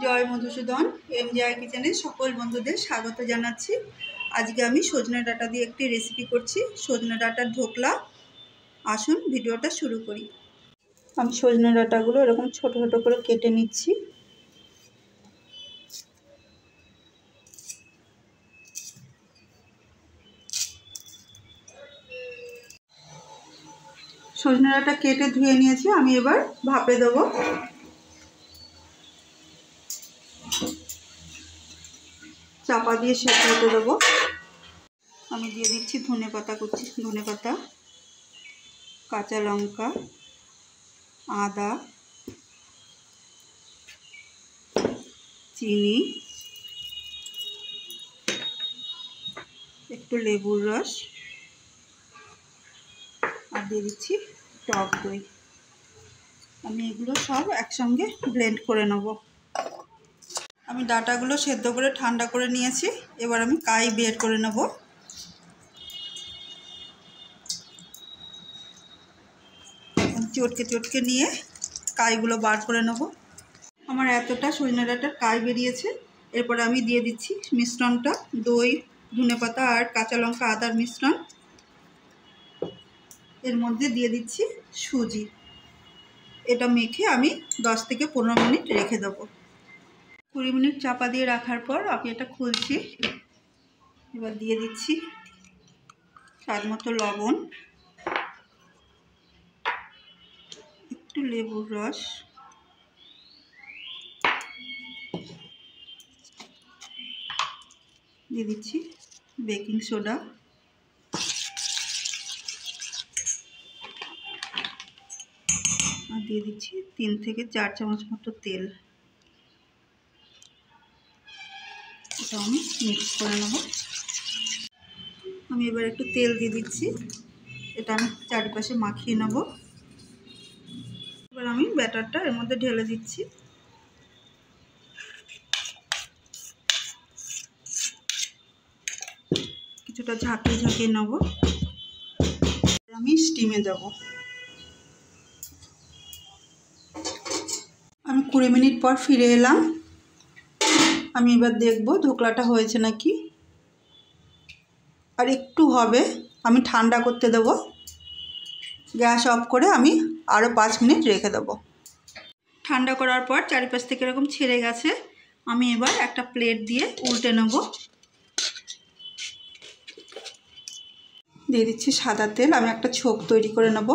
জয় মধুসূদন এমজেআর কিচেনে সকল বন্ধুদের স্বাগত জানাচ্ছি। আজকে আমি সজনে ডাঁটা দিয়ে একটি রেসিপি করছি, সজনে ডাঁটার ঢোকলা। আসুন ভিডিওটা শুরু করি। আমি সজনে ডাঁটাগুলো এরকম ছোট ছোট করে কেটে নিচ্ছি। সজনে ডাঁটা কেটে ধুয়ে নিয়েছি, আমি এবার ভাপে দেবো। চাপা দিয়ে সেদ্ধ হতে দেবো। আমি দিয়ে দিচ্ছি ধনেপাতা কুচি, ধনেপাতা, কাঁচা লঙ্কা, আদা, চিনি, একটু লেবুর রস, আর দিয়ে দিচ্ছি টক দই। আমি এগুলো সব একসঙ্গে ব্লেন্ড করে নেব। আমি ডাঁটাগুলো সেদ্ধ করে ঠান্ডা করে নিয়েছি, এবার আমি কাই বের করে নেব। চটকে চটকে নিয়ে কাইগুলো বার করে নেব। আমার এতটা সজনে ডাঁটার কাই বেরিয়েছে। এরপরে আমি দিয়ে দিচ্ছি মিশ্রণটা, দই, ধনেপাতা আর কাঁচা লঙ্কা আদার মিশ্রণ। এর মধ্যে দিয়ে দিচ্ছি সুজি। এটা মেখে আমি 10 থেকে 15 মিনিট রেখে দেবো। 20 মিনিট চাপা দিয়ে রাখার পর আমি এটা খুলছি। এবার দিয়ে দিচ্ছি স্বাদ মতো লবণ, একটু লেবুর রস, দিয়ে দিচ্ছি বেকিং সোডা, আর দিয়ে দিচ্ছি 3 থেকে 4 চামচ মতো তেল। এটা আমি মিক্স করে নেব। আমি এবার একটু তেল দিয়ে দিচ্ছি, এটা আমি চারিপাশে মাখিয়ে নেব। এবার আমি ব্যাটারটা এর মধ্যে ঢেলে দিচ্ছি। কিছুটা ঝাঁকিয়ে ঝাঁকিয়ে নেব। আমি স্টিমে দেব। আমি 20 মিনিট পর ফিরে এলাম। আমি এবার দেখব ঢোকলাটা হয়েছে নাকি। আর একটু হবে, আমি ঠান্ডা করতে দেব। গ্যাস অফ করে আমি আরও 5 মিনিট রেখে দেব। ঠান্ডা করার পর চারিপাশ থেকে এরকম ছেড়ে গেছে। আমি এবার একটা প্লেট দিয়ে উল্টে নেব। দিয়ে দিচ্ছি সাদা তেল। আমি একটা ছোপ তৈরি করে নেব,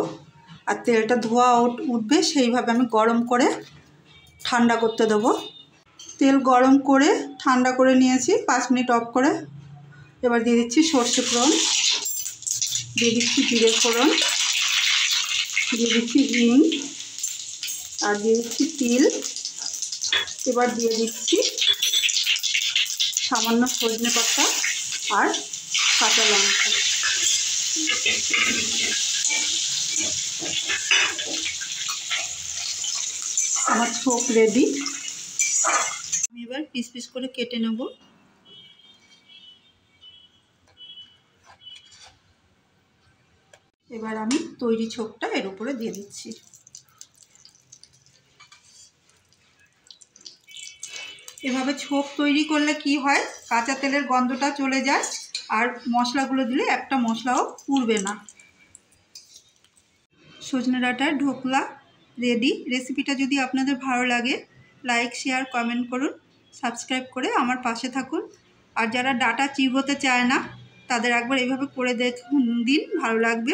আর তেলটা ধোয়া উঠবে সেইভাবে আমি গরম করে ঠান্ডা করতে দেবো। তেল গরম করে ঠান্ডা করে নিয়েছি 5 মিনিট অফ করে। এবার দিয়ে দিচ্ছি সর্ষে ফোড়ন, দিয়ে দিচ্ছি জিরে ফোড়ন, দিয়ে দিচ্ছি হিং, আর দিয়ে দিচ্ছি তিল। এবার দিয়ে দিচ্ছি সামান্য সজনে পাতা আর কাঁচা লঙ্কা। আমার ছোপ রেডি। আমি এবার পিস পিস করে কেটে নেব। এবার আমি তৈরি ছোপটা এর উপরে দিয়ে দিচ্ছি। এভাবে ছোপ তৈরি করলে কি হয়, কাঁচা তেলের গন্ধটা চলে যায়, আর মশলাগুলো দিলে একটা মশলাও পুড়বে না। সজনে ডাঁটার ঢোকলা রেডি। রেসিপিটা যদি আপনাদের ভালো লাগে, লাইক, শেয়ার, কমেন্ট করুন, সাবস্ক্রাইব করে আমার পাশে থাকুন। আর যারা ডাঁটা চিবোতে চায় না, তাদের একবার এইভাবে করে দেখুন, দিন, ভালো লাগবে।